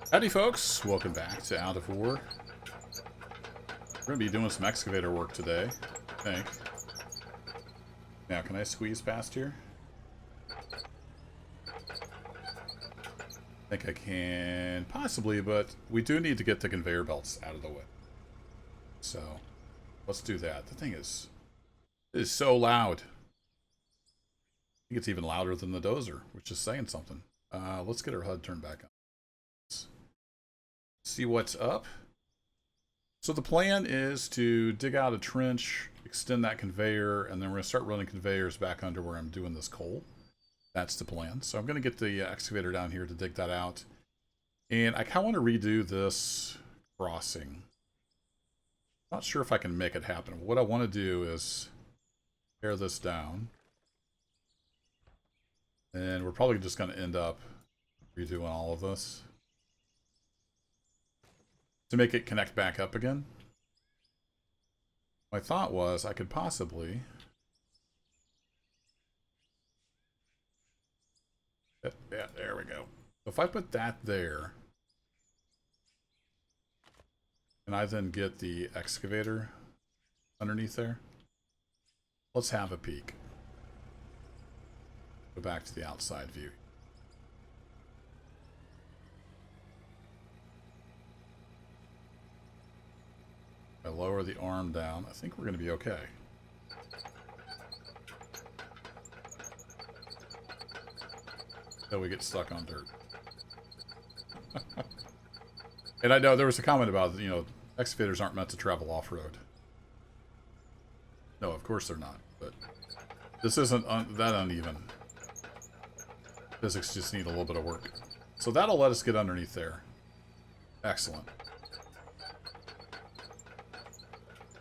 Howdy folks, welcome back to Out of War. We're going to be doing some excavator work today, I think. Now, can I squeeze past here? I think I can, possibly, but we do need to get the conveyor belts out of the way. So, let's do that. The thing is, it is so loud. I think it's even louder than the dozer, which is saying something. Let's get our HUD turned back on. See what's up. So the plan is to dig out a trench, extend that conveyor, and then we're going to start running conveyors back under where I'm doing this coal. That's the plan. So I'm going to get the excavator down here to dig that out. And I kind of want to redo this crossing. Not sure if I can make it happen. What I want to do is tear this down. And we're probably just going to end up redoing all of this to make it connect back up again. My thought was I could possibly... Yeah, there we go. So if I put that there, and I then get the excavator underneath there, let's have a peek. Go back to the outside view. I lower the arm down. I think we're going to be okay. Until we get stuck on dirt. And I know there was a comment about, you know, excavators aren't meant to travel off-road. No, of course they're not. But this isn't that uneven. Physics just need a little bit of work. So that'll let us get underneath there. Excellent.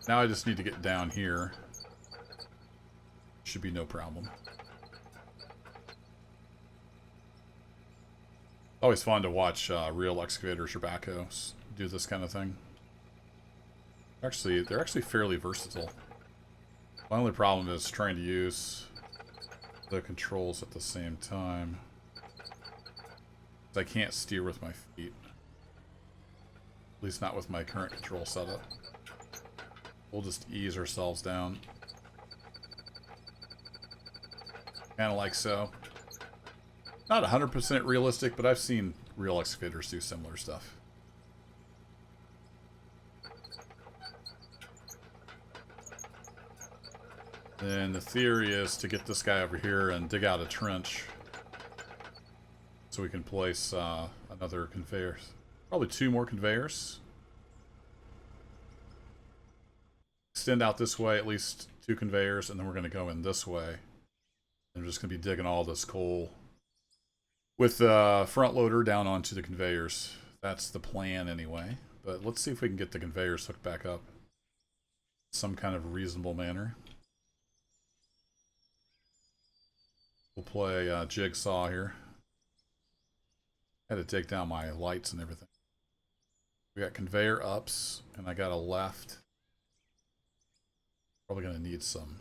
Now I just need to get down here. Should be no problem. Always fun to watch real excavators or backhoes do this kind of thing. Actually, they're actually fairly versatile. My only problem is trying to use the controls at the same time. I can't steer with my feet. At least not with my current control setup. We'll just ease ourselves down. Kind of like so. Not 100% realistic, but I've seen real excavators do similar stuff. And the theory is to get this guy over here and dig out a trench so we can place another conveyor. Probably 2 more conveyors. Extend out this way, at least 2 conveyors, and then we're going to go in this way. And we're just going to be digging all this coal with the front loader down onto the conveyors. That's the plan anyway. But let's see if we can get the conveyors hooked back up in some kind of reasonable manner. We'll play Jigsaw here. Had to take down my lights and everything. We got conveyor ups, and I got a left. Probably going to need some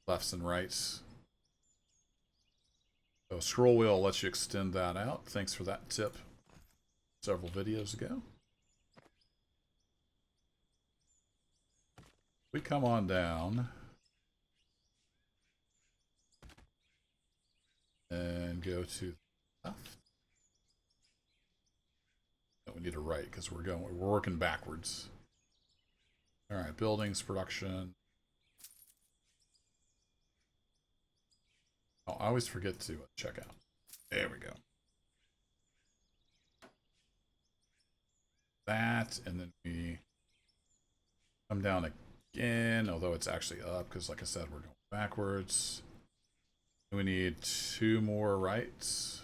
lefts and rights. So scroll wheel lets you extend that out. Thanks for that tip several videos ago. We come on down and go to the left. No, we need a right because we're working backwards. All right, buildings, production. Oh, I always forget to check out. There we go. That, and then we come down again, although it's actually up because, like I said, we're going backwards. We need 2 more rights.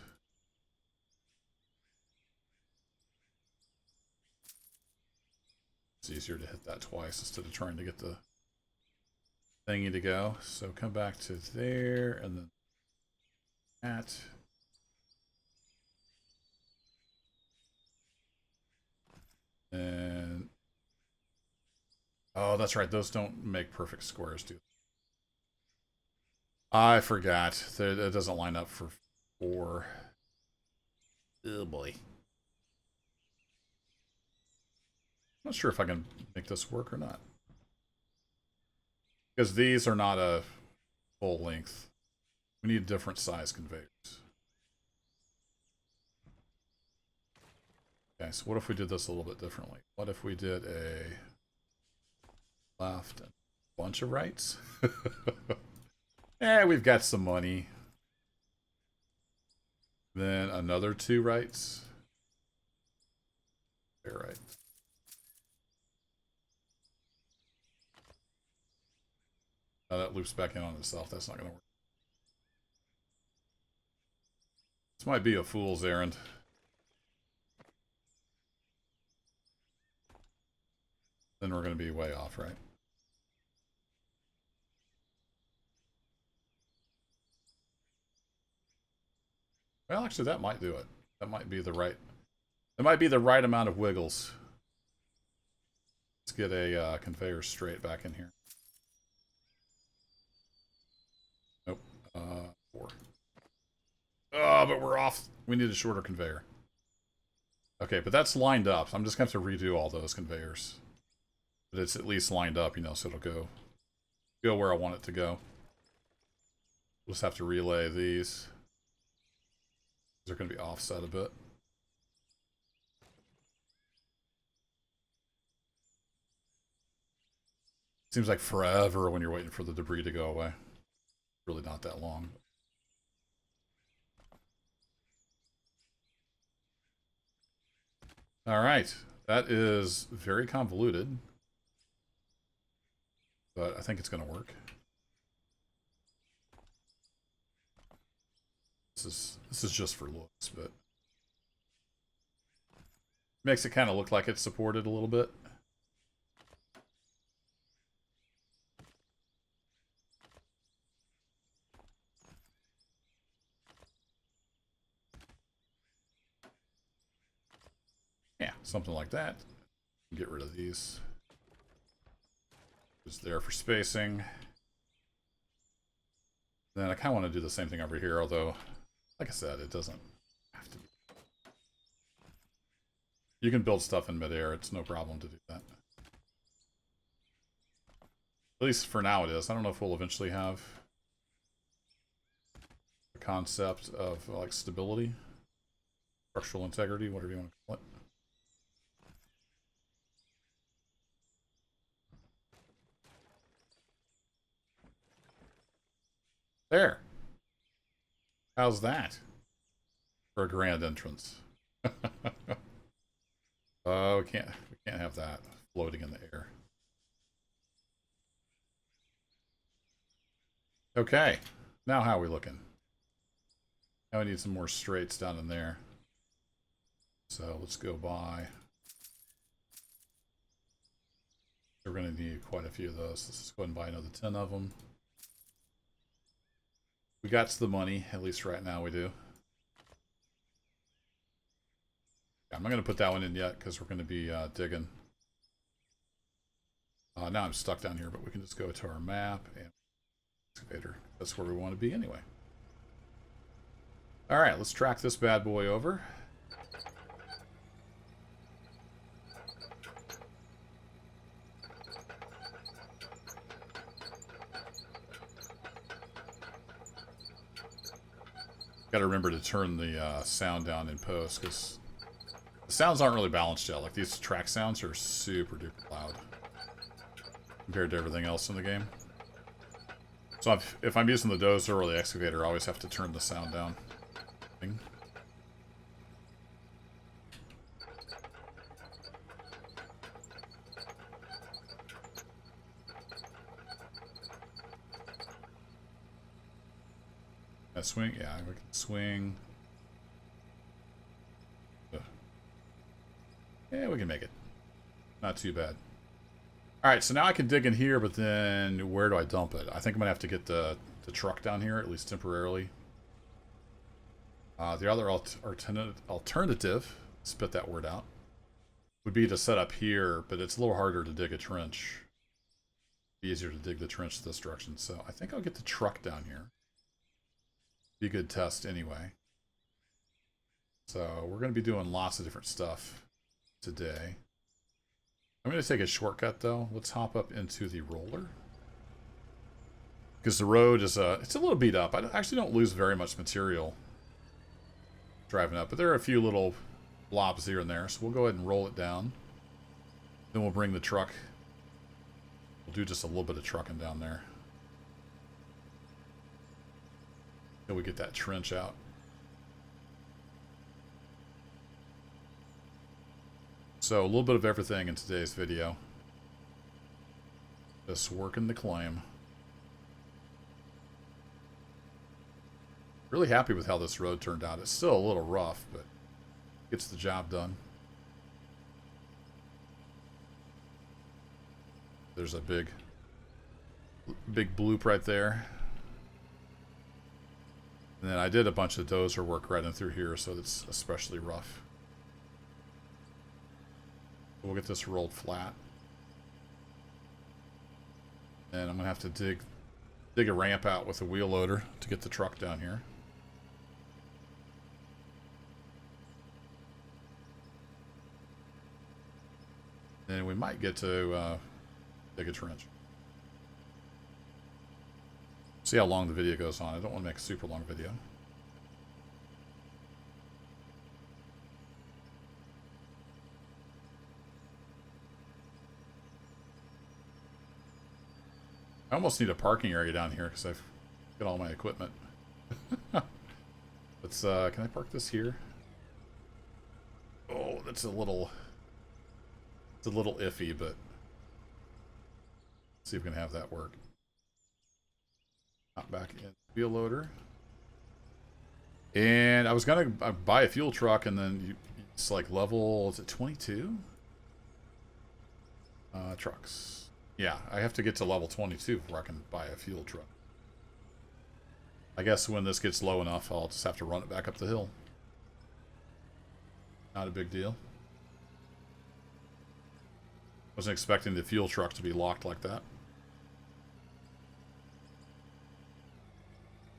It's easier to hit that twice instead of trying to get the thingy to go. So come back to there, and then that. And oh, that's right. Those don't make perfect squares, do they? I forgot. It doesn't line up for 4. Oh boy. Not sure if I can make this work or not. Because these are not a full length. We need different size conveyors. Okay, so what if we did this a little bit differently? What if we did a left and a bunch of rights? We've got some money. Then another 2 rights. There, right. Now that loops back in on itself. That's not going to work. This might be a fool's errand. Then we're going to be way off, right? Well, actually, that might do it. That might be the right... That might be the right amount of wiggles. Let's get a conveyor straight back in here. Nope. 4. Oh, but we're off. We need a shorter conveyor. Okay, but that's lined up. I'm just going to have to redo all those conveyors. But it's at least lined up, you know, so it'll go where I want it to go. We'll just have to relay these. They're going to be offset a bit. Seems like forever when you're waiting for the debris to go away. Really not that long. Alright, that is very convoluted. But I think it's going to work. This is just for looks, but makes it kind of look like it's supported a little bit. Yeah, something like that. Get rid of these. Just there for spacing. Then I kind of want to do the same thing over here, although, like I said, it doesn't have to be. You can build stuff in midair. It's no problem to do that. At least for now it is. I don't know if we'll eventually have the concept of like stability, structural integrity, whatever you want to call it. There. How's that for a grand entrance? Oh, we can't have that floating in the air. Okay, now how are we looking? Now we need some more straights down in there. So let's go by. We're going to need quite a few of those. Let's just go ahead and buy another 10 of them. We got the money, at least right now we do. I'm not going to put that one in yet because we're going to be digging. Now I'm stuck down here, but we can just go to our map and excavator. That's where we want to be anyway. All right, let's track this bad boy over. Got to remember to turn the sound down in post because the sounds aren't really balanced yet. Like these track sounds are super duper loud compared to everything else in the game. So if I'm using the dozer or the excavator, I always have to turn the sound down. Swing? Yeah, we can swing. Yeah, we can make it. Not too bad. Alright, so now I can dig in here, but then where do I dump it? I think I'm going to have to get the truck down here, at least temporarily. The other alternative, spit that word out, would be to set up here, but it's a little harder to dig a trench. Easier to dig the trench this direction, so I think I'll get the truck down here. Be a good test anyway. So we're going to be doing lots of different stuff today. I'm going to take a shortcut though. Let's hop up into the roller. Because the road is it's a little beat up. I actually don't lose very much material driving up, but there are a few little blobs here and there, so we'll go ahead and roll it down. Then we'll bring the truck. We'll do just a little bit of trucking down there till we get that trench out. So a little bit of everything in today's video. Just working the claim. Really happy with how this road turned out. It's still a little rough, but gets the job done. There's a big bloop right there. And then I did a bunch of dozer work right in through here, so it's especially rough. We'll get this rolled flat. And I'm going to have to dig a ramp out with a wheel loader to get the truck down here. And we might get to dig a trench. See how long the video goes on. I don't want to make a super long video. I almost need a parking area down here because I've got all my equipment. Let's, can I park this here? Oh, that's a little... It's a little iffy, but... Let's see if we can have that work. Hop back in wheel loader. And I was going to buy a fuel truck, and then it's like level... Is it 22? Trucks. Yeah, I have to get to level 22 before I can buy a fuel truck. I guess when this gets low enough, I'll just have to run it back up the hill. Not a big deal. Wasn't expecting the fuel truck to be locked like that.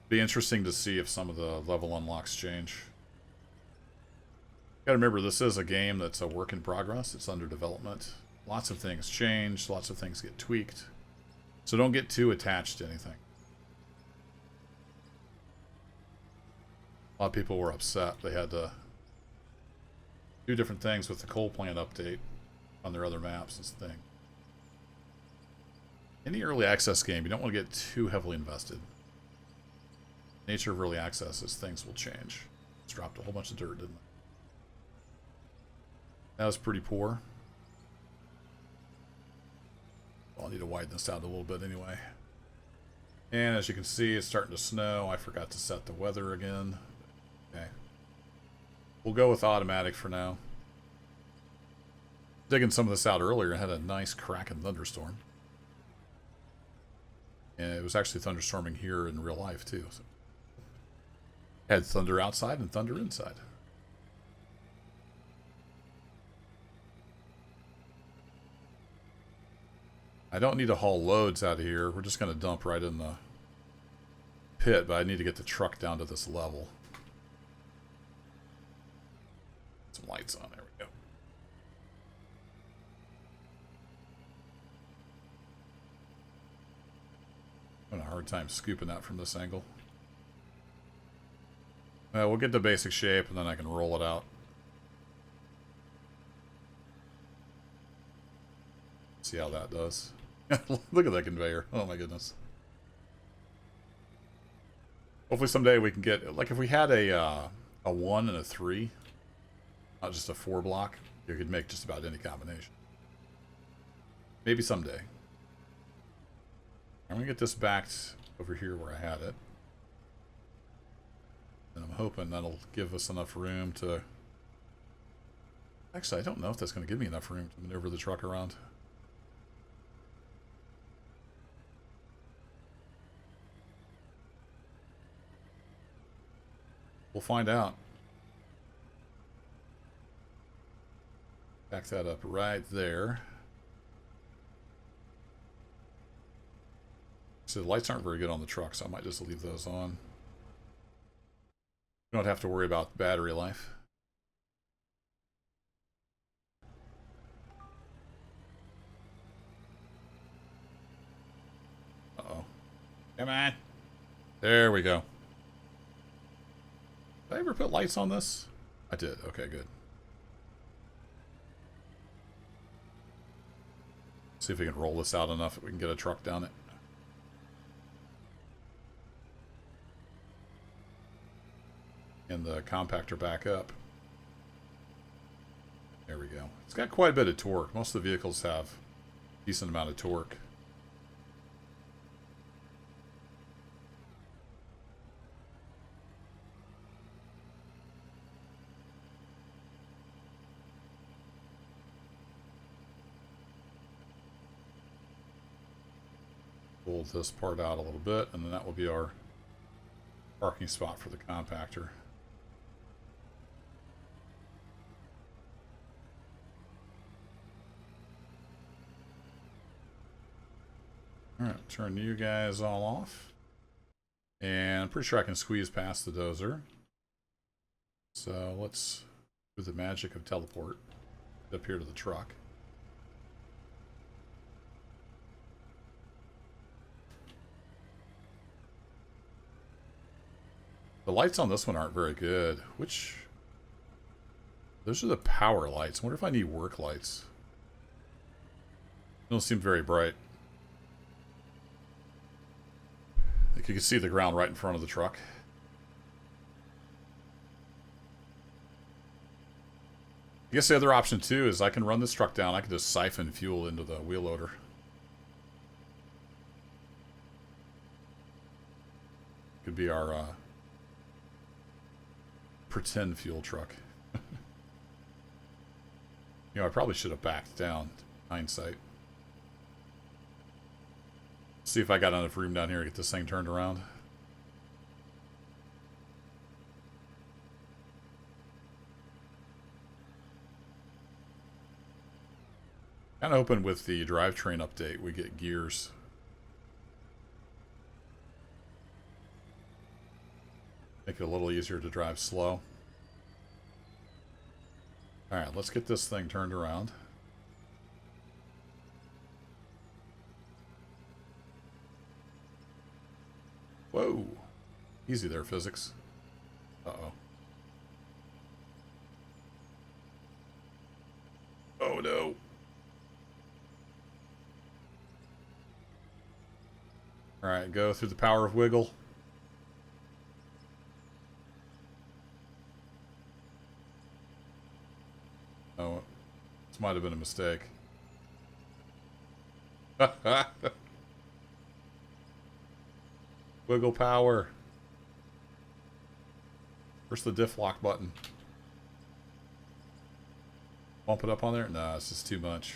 Be interesting to see if some of the level unlocks change. Gotta remember, this is a game that's a work in progress. It's under development. Lots of things change, lots of things get tweaked. So don't get too attached to anything. A lot of people were upset. They had to do different things with the coal plant update on their other maps. This thing. Any early access game, you don't want to get too heavily invested. Nature of early access is things will change. It's dropped a whole bunch of dirt, didn't it? That was pretty poor. I'll need to widen this out a little bit anyway. And as you can see, it's starting to snow. I forgot to set the weather again. Okay. We'll go with automatic for now. Digging some of this out earlier and had a nice cracking thunderstorm. And it was actually thunderstorming here in real life too. So had thunder outside and thunder inside. I don't need to haul loads out of here. We're just going to dump right in the pit, but I need to get the truck down to this level. Some lights on. There we go. I'm having a hard time scooping that from this angle. Well, we'll get the basic shape, and then I can roll it out. See how that does. Look at that conveyor. Oh my goodness. Hopefully someday we can get, like if we had a 1 and a 3, not just a 4 block, you could make just about any combination. Maybe someday. I'm going to get this back over here where I had it. And I'm hoping that'll give us enough room to... Actually, I don't know if that's going to give me enough room to maneuver the truck around. We'll find out. Back that up right there. So the lights aren't very good on the truck, so I might just leave those on. You don't have to worry about battery life. Come on. There we go. Did I ever put lights on this? I did. Okay, good. See if we can roll this out enough that we can get a truck down it. And the compactor back up. There we go. It's got quite a bit of torque. Most of the vehicles have a decent amount of torque. Pull this part out a little bit, and then that will be our parking spot for the compactor. Alright, turn you guys all off. And I'm pretty sure I can squeeze past the dozer. So let's do the magic of teleport. Get up here to the truck. The lights on this one aren't very good. Which... Those are the power lights. I wonder if I need work lights. They don't seem very bright. I think you can see the ground right in front of the truck. I guess the other option too is I can run this truck down. I can just siphon fuel into the wheel loader. Could be our pretend fuel truck. You know, I probably should have backed down. Hindsight. See if I got enough room down here to get this thing turned around. Kind of hoping with the drivetrain update we get gears. Make it a little easier to drive slow. Alright, let's get this thing turned around. Whoa. Easy there, physics. Uh-oh. Oh, no. Alright, go through the power of wiggle. Oh, this might have been a mistake. Wiggle power. Where's the diff lock button? Bump it up on there? Nah, it's just too much.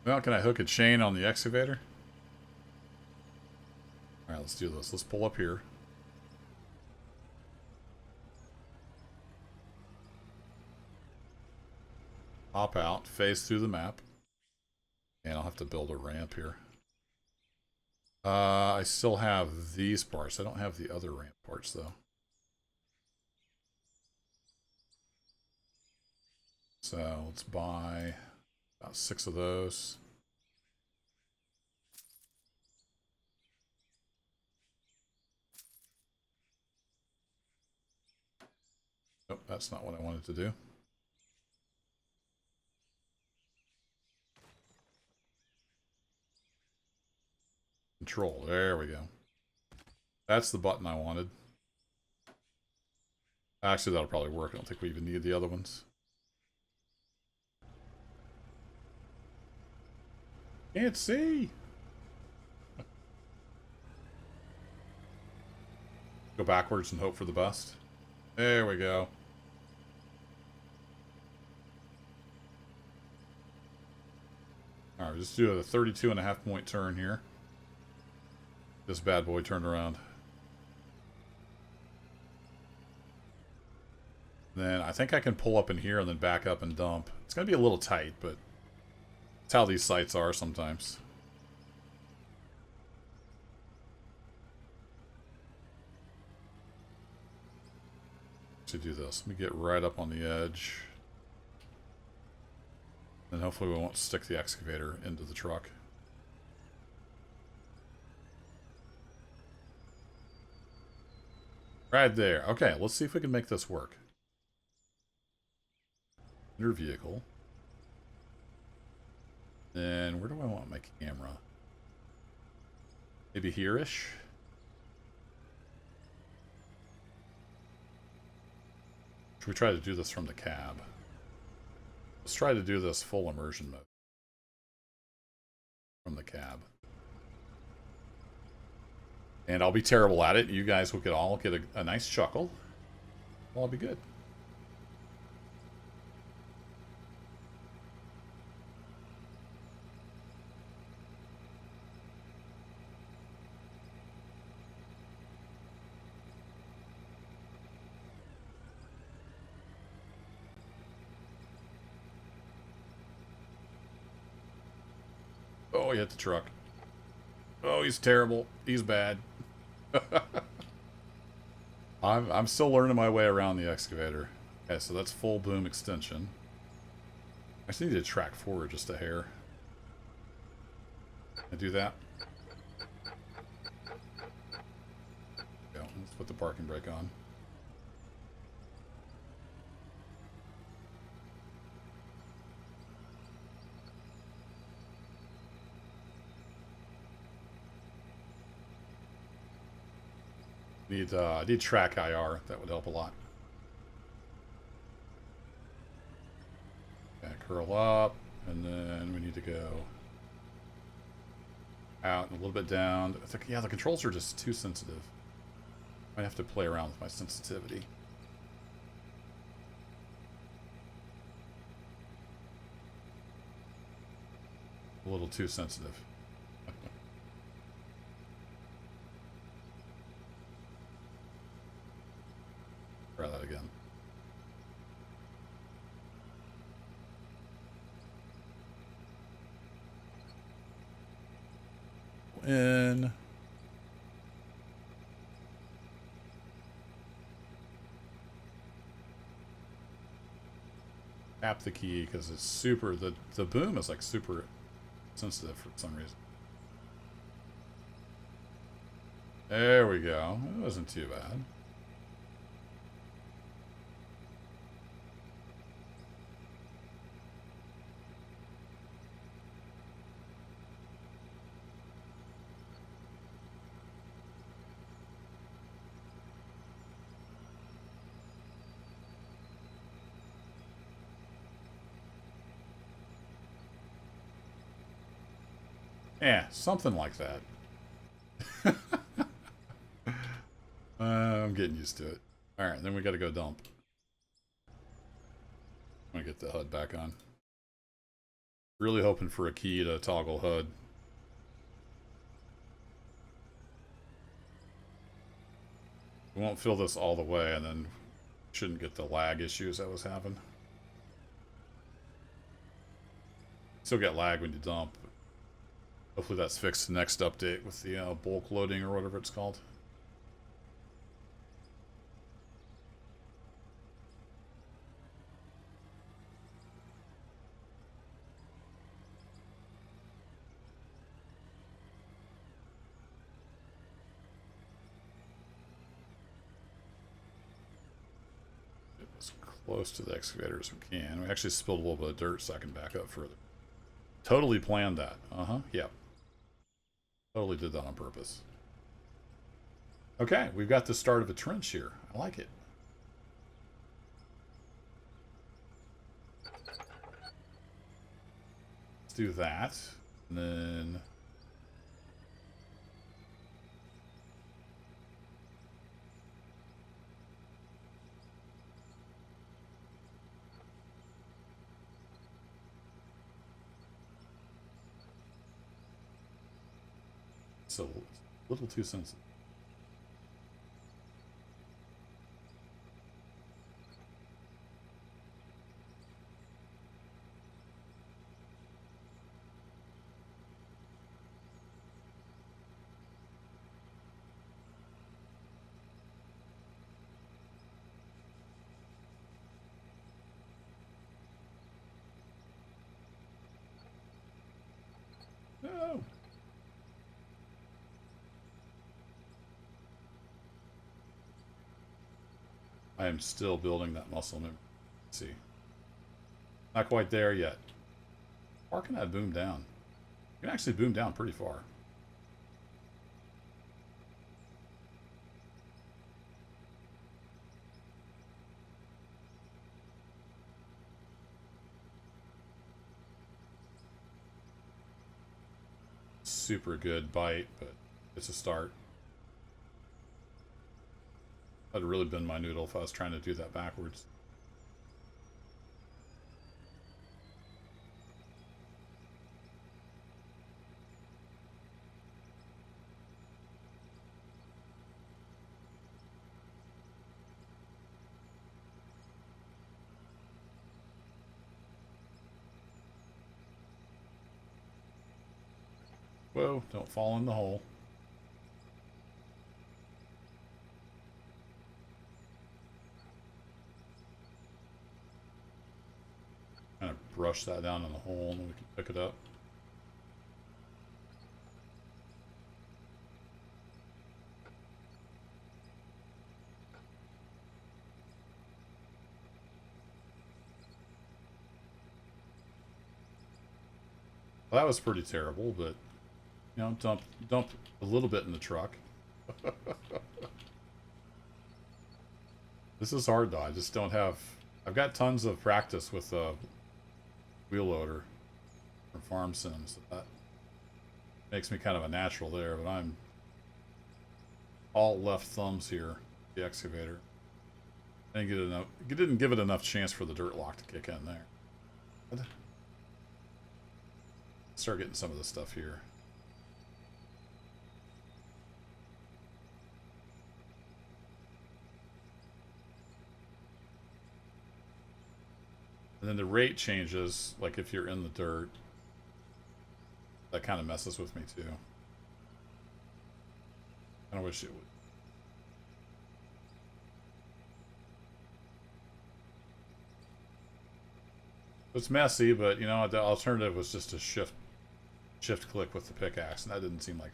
Well, can I hook a chain on the excavator? Alright, let's do this. Let's pull up here. Hop out, phase through the map. And I'll have to build a ramp here. I still have these parts. I don't have the other ramp parts, though. So let's buy about 6 of those. Nope, that's not what I wanted to do. Control, there we go. That's the button I wanted. Actually, that'll probably work. I don't think we even need the other ones. Can't see. Go backwards and hope for the best. There we go. Alright, just do a 32.5 point turn here. This bad boy turned around. Then I think I can pull up in here and then back up and dump. It's going to be a little tight, but that's how these sites are sometimes. To do this, let me get right up on the edge. And hopefully we won't stick the excavator into the truck. Right there. Okay, let's see if we can make this work. Enter vehicle. Then where do I want my camera? Maybe here-ish? Should we try to do this from the cab? Let's try to do this full immersion mode. From the cab. And I'll be terrible at it. You guys will all get a nice chuckle. Well, I'll be good. Oh, he hit the truck. Oh, he's terrible. He's bad. I'm still learning my way around the excavator. Okay, so that's full boom extension. I just need to track forward just a hair. I do that. Go. Let's put the parking brake on. Need track IR. That would help a lot. Okay, curl up, and then we need to go out and a little bit down. I think, yeah, the controls are just too sensitive. I have to play around with my sensitivity. A little too sensitive. Try that again. In. Tap the key because it's super. The boom is like super sensitive for some reason. There we go. It wasn't too bad. Yeah, something like that. I'm getting used to it. Alright, then we gotta go dump. I'm gonna get the HUD back on. Really hoping for a key to toggle HUD. We won't fill this all the way and then shouldn't get the lag issues I was having. Still get lag when you dump. Hopefully that's fixed next update with the bulk loading or whatever it's called. As close to the excavator as we can. We actually spilled a little bit of dirt so I can back up further. Totally planned that. Yep. Totally did that on purpose. Okay, we've got the start of a trench here. I like it. Let's do that. And then... So, a little too sensitive. No. I am still building that muscle memory. Let's see. Not quite there yet. How far can I boom down? You can actually boom down pretty far. Super good bite, but it's a start. I'd really bend my noodle if I was trying to do that backwards. Whoa, don't fall in the hole. Kind of brush that down in the hole and then we can pick it up. Well, that was pretty terrible, but you know, dump a little bit in the truck. This is hard though. I just don't have. I've got tons of practice with a wheel loader from Farm Sims. That makes me kind of a natural there, but I'm all left thumbs here. The excavator. I didn't get enough. Didn't give it enough chance for the dirt lock to kick in there. Let's start getting some of this stuff here. And then the rate changes, like if you're in the dirt. That kind of messes with me too. I kind of wish it would. It's messy, but you know, the alternative was just to shift click with the pickaxe, and that didn't seem like it.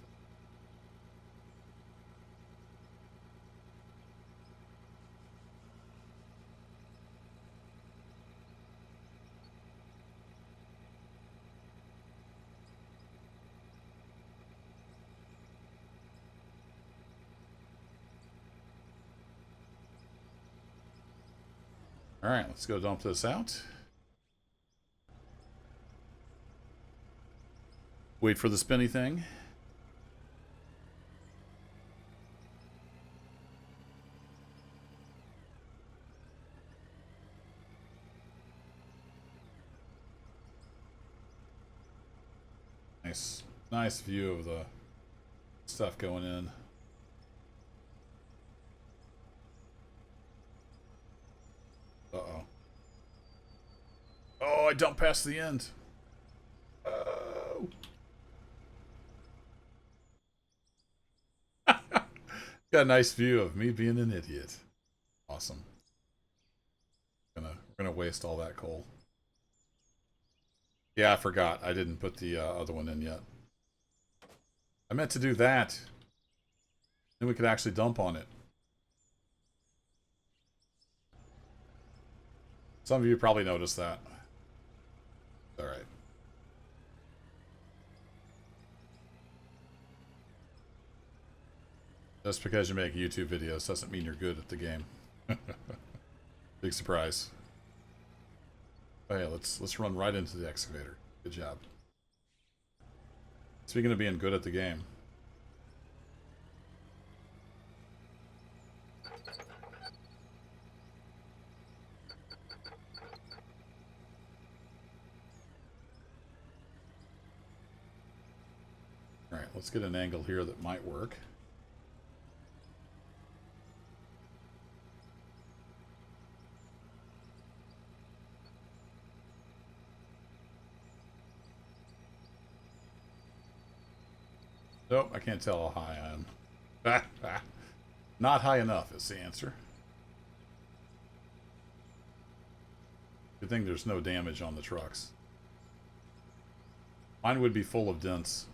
All right, let's go dump this out. Wait for the spinny thing. Nice view of the stuff going in. Uh-oh. Oh, I dumped past the end. Oh. Got a nice view of me being an idiot. Awesome. We're gonna waste all that coal. Yeah, I forgot. I didn't put the other one in yet. I meant to do that. Then we could actually dump on it. Some of you probably noticed that. Alright. Just because you make YouTube videos doesn't mean you're good at the game. Big surprise. Oh yeah, let's run right into the excavator. Good job. Speaking of being good at the game. Alright, let's get an angle here that might work. Nope, I can't tell how high I am. Not high enough is the answer. Good thing there's no damage on the trucks. Mine would be full of dents.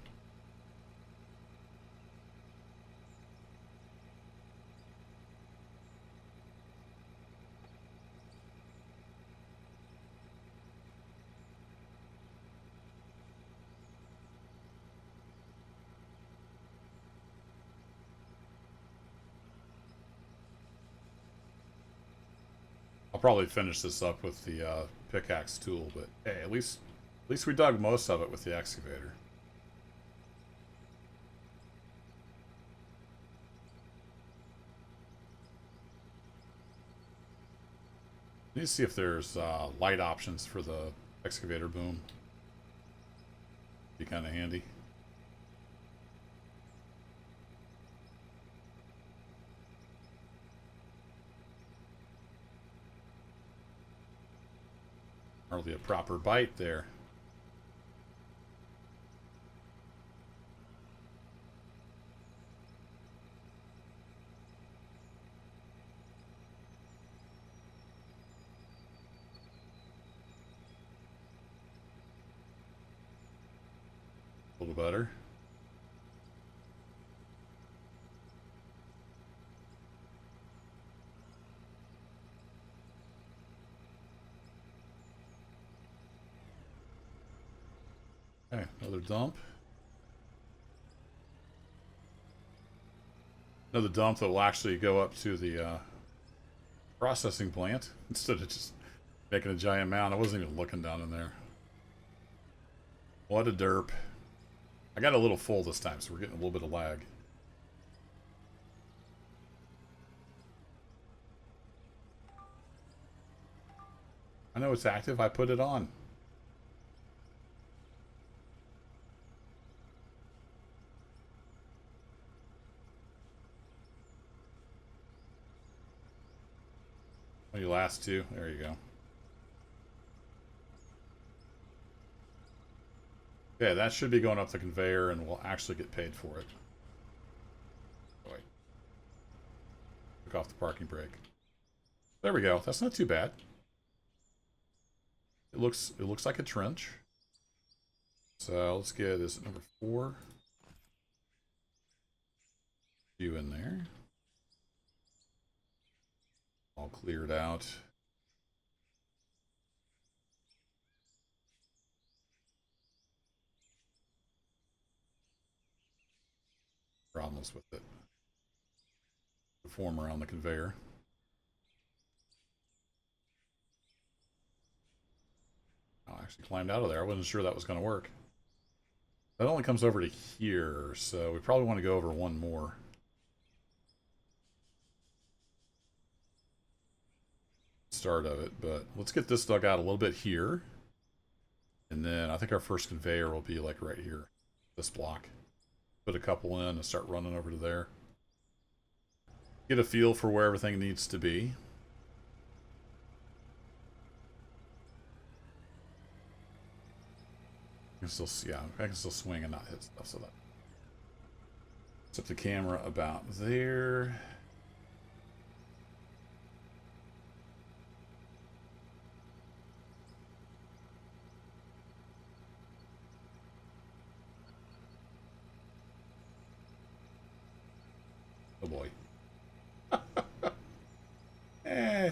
I'll probably finish this up with the pickaxe tool, but hey, at least we dug most of it with the excavator. Need to see if there's light options for the excavator boom. Be kind of handy. Hardly a proper bite there. A little better. Okay, another dump. Another dump that will actually go up to the processing plant instead of just making a giant mound. I wasn't even looking down in there. What a derp. I got a little full this time, so we're getting a little bit of lag. I know it's active. I put it on. Oh, you last two. There you go. Okay, that should be going up the conveyor, and we'll actually get paid for it. Oh, wait. Took off the parking brake. There we go. That's not too bad. It looks like a trench. So let's get this number 4. You in there. All cleared out. Problems with it. Form around the conveyor. I actually climbed out of there. I wasn't sure that was going to work. That only comes over to here, so we probably want to go over one more. Start of it, but let's get this dug out a little bit here. And then I think our first conveyor will be like right here. This block. Put a couple in and start running over to there. Get a feel for where everything needs to be. I can still see, yeah, I can still swing and not hit stuff, so that set the camera about there. Oh boy.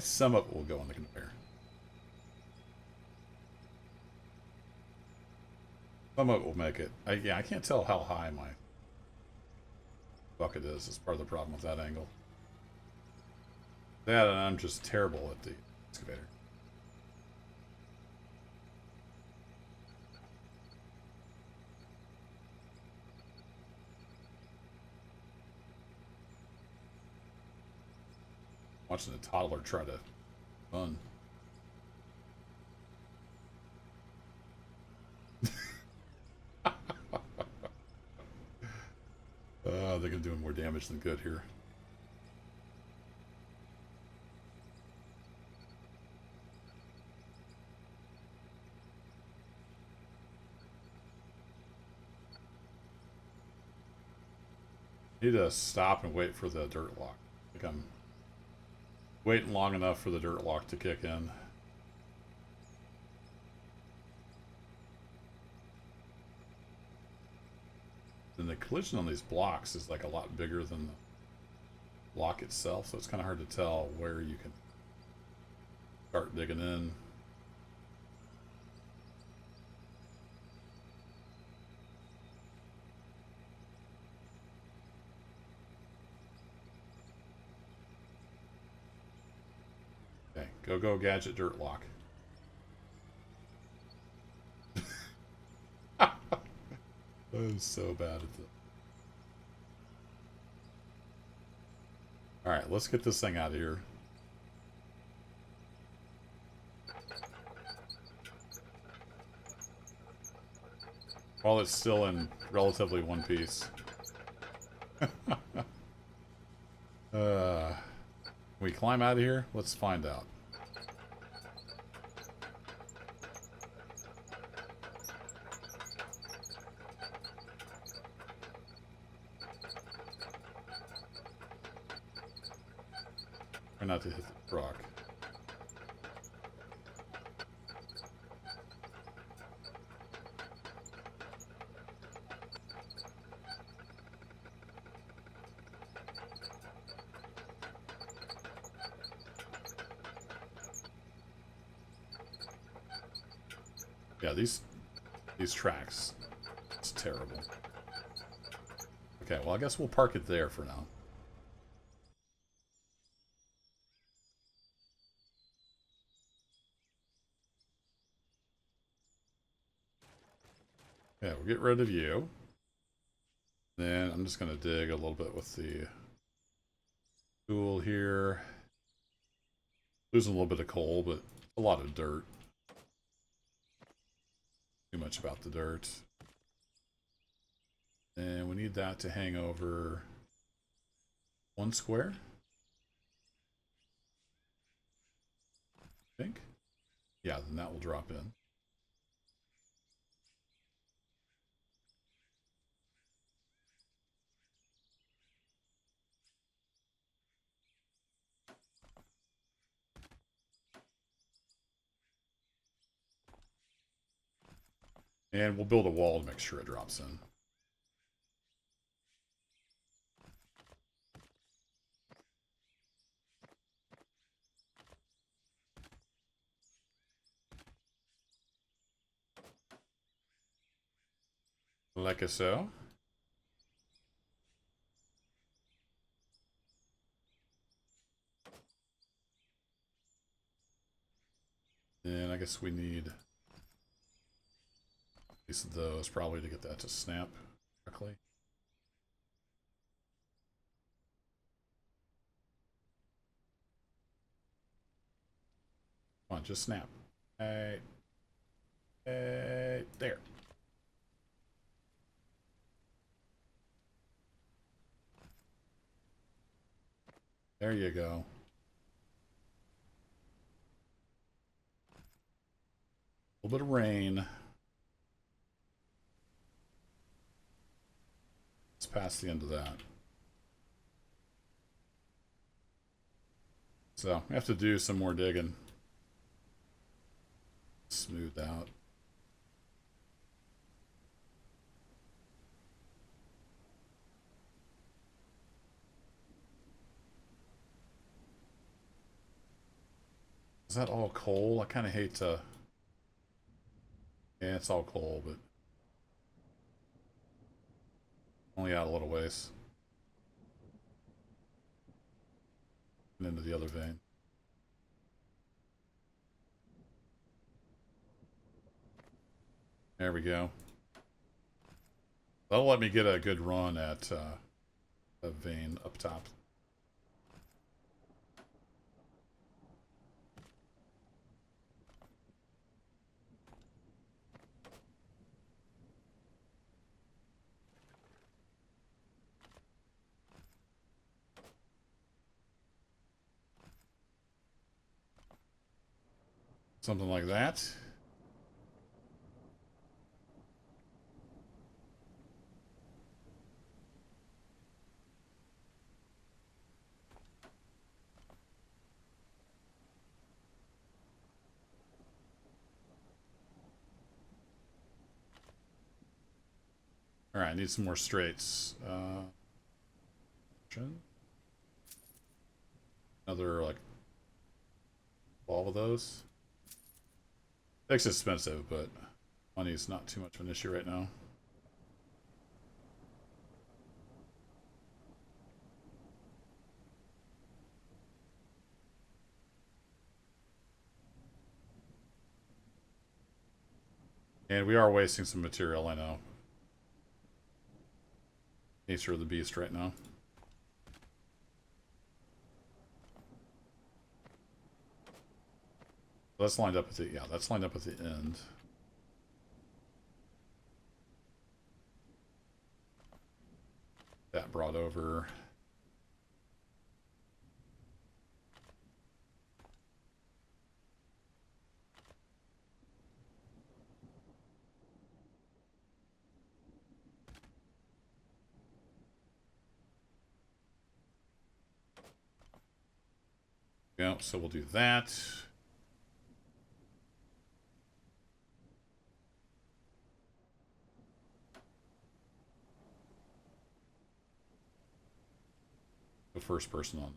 Some of it will go on the conveyor. Some of it will make it. Yeah, I can't tell how high my bucket is. It's part of the problem with that angle. That, and I'm just terrible at the excavator. Watching a toddler try to run. They're gonna do more damage than good here. Need to stop and wait for the dirt lock. I think I'm waiting long enough for the dirt lock to kick in. And the collision on these blocks is like a lot bigger than the block itself, so it's kind of hard to tell where you can start digging in. Okay, Go gadget dirt lock. I'm so bad at this. Alright, let's get this thing out of here. While it's still in relatively one piece. Can we climb out of here? Let's find out. Try not to hit the rock. Yeah, these tracks, it's terrible. Okay, well I guess we'll park it there for now. Okay, we'll get rid of you. Then I'm just going to dig a little bit with the tool here. Losing a little bit of coal, but a lot of dirt. Too much about the dirt. And we need that to hang over 1 square. I think. Yeah, then that will drop in. And we'll build a wall to make sure it drops in. Like so. And I guess we need at least those probably to get that to snap correctly. Come on, just snap. Hey. Hey, there. There you go. A little bit of rain. It's past the end of that. So, we have to do some more digging. Smooth out. Is that all coal? I kind of hate to... Yeah, it's all coal, but... Only out a little ways. And into the other vein. There we go. That'll let me get a good run at a vein up top. Something like that. Alright, I need some more straights. Another, like, 12 of those. It's expensive, but money's not too much of an issue right now. And we are wasting some material, I know. Nature of the beast right now. That's lined up at the, yeah, that's lined up at the end. That brought over. Yeah, so we'll do that. The first person on.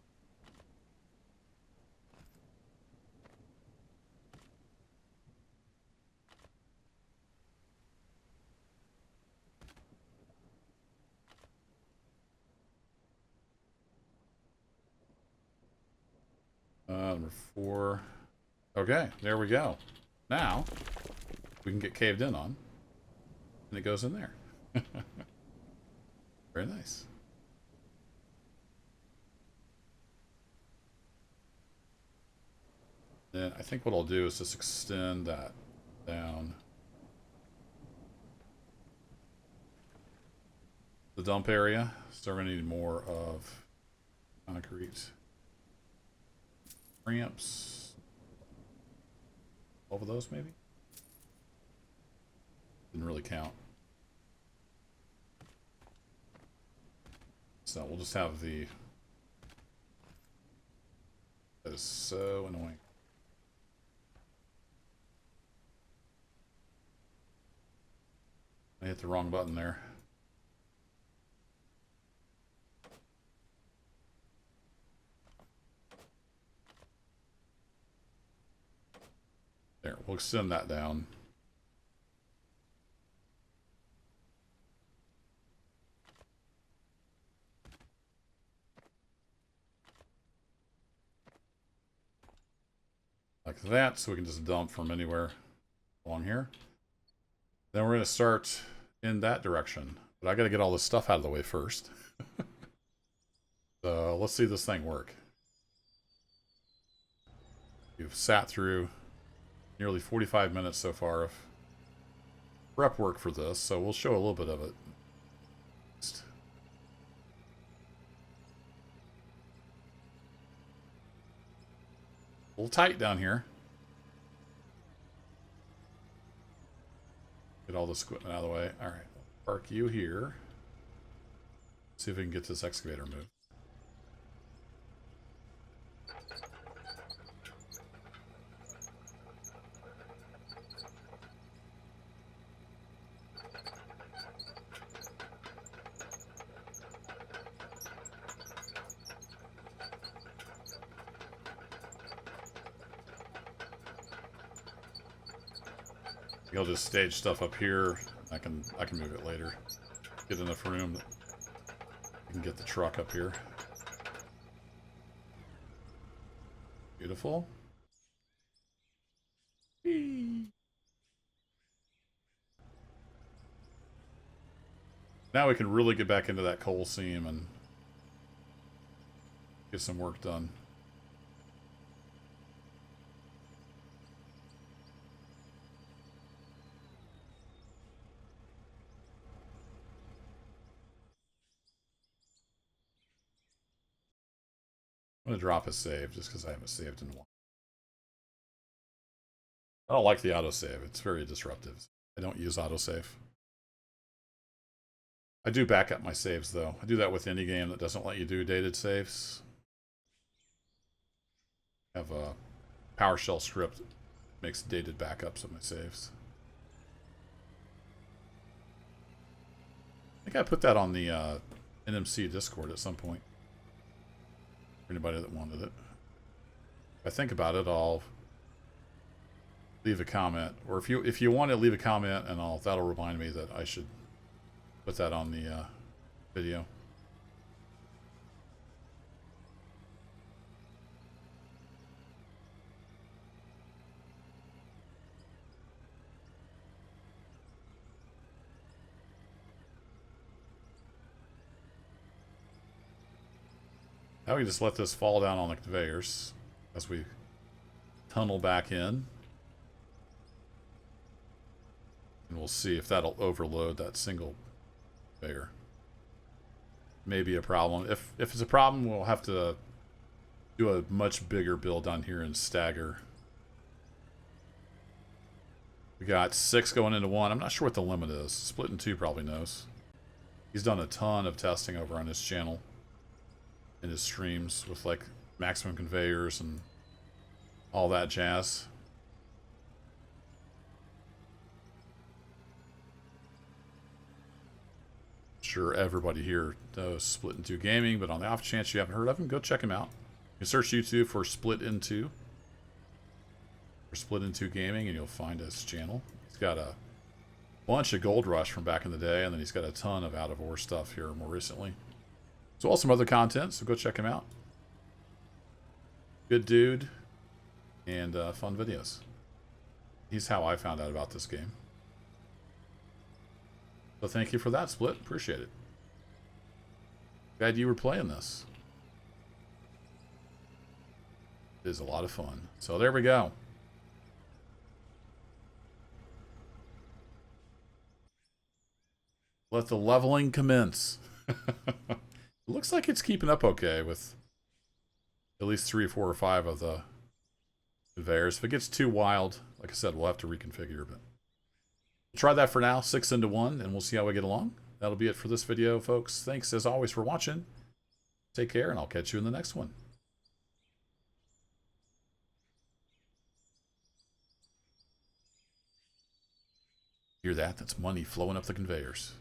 Number 4. Okay, there we go. Now, we can get caved in on. And it goes in there. Very nice. Then I think what I'll do is just extend that down. The dump area. So we're going to need more of concrete. Ramps. 12 of those maybe? Didn't really count. So we'll just have the... That is so annoying. I hit the wrong button there. There, we'll extend that down. Like that, so we can just dump from anywhere along here. Then we're going to start in that direction. But I got to get all this stuff out of the way first. So let's see this thing work. We've sat through nearly 45 minutes so far of prep work for this, so we'll show a little bit of it. A little tight down here. Get all this equipment out of the way. All right, park you here. See if we can get this excavator moved. I'll just stage stuff up here. I can move it later. Get enough room that you can get the truck up here. Beautiful. Whee. Now we can really get back into that coal seam and get some work done. I'm going to drop a save just because I haven't saved in a while. I don't like the autosave. It's very disruptive. I don't use autosave. I do back up my saves, though. I do that with any game that doesn't let you do dated saves. I have a PowerShell script that makes dated backups of my saves. I think I put that on the NMC Discord at some point. For anybody that wanted it. If I think about it, I'll leave a comment, or if you want to leave a comment, and that'll remind me that I should put that on the video. Now we just let this fall down on the conveyors as we tunnel back in. And we'll see if that'll overload that single conveyor. Maybe a problem. If it's a problem, we'll have to do a much bigger build down here and stagger. We got 6 going into 1. I'm not sure what the limit is. Split in 2 probably knows. He's done a ton of testing over on his channel, in his streams, with like maximum conveyors and all that jazz. Sure everybody here knows Split in 2 Gaming, but on the off chance you haven't heard of him, go check him out. You can search YouTube for Split in 2 or Split in 2 Gaming and you'll find his channel. He's got a bunch of Gold Rush from back in the day, and then he's got a ton of out of ore stuff here more recently. As well as some other content, so go check him out. Good dude, and fun videos. He's how I found out about this game. So thank you for that, Split. Appreciate it. Glad you were playing this. It is a lot of fun. So there we go. Let the leveling commence. It looks like it's keeping up okay with at least 3, 4, or 5 of the conveyors. If it gets too wild, like I said, we'll have to reconfigure. But we'll try that for now, 6 into 1, and we'll see how we get along. That'll be it for this video, folks. Thanks, as always, for watching. Take care, and I'll catch you in the next one. Hear that? That's money flowing up the conveyors.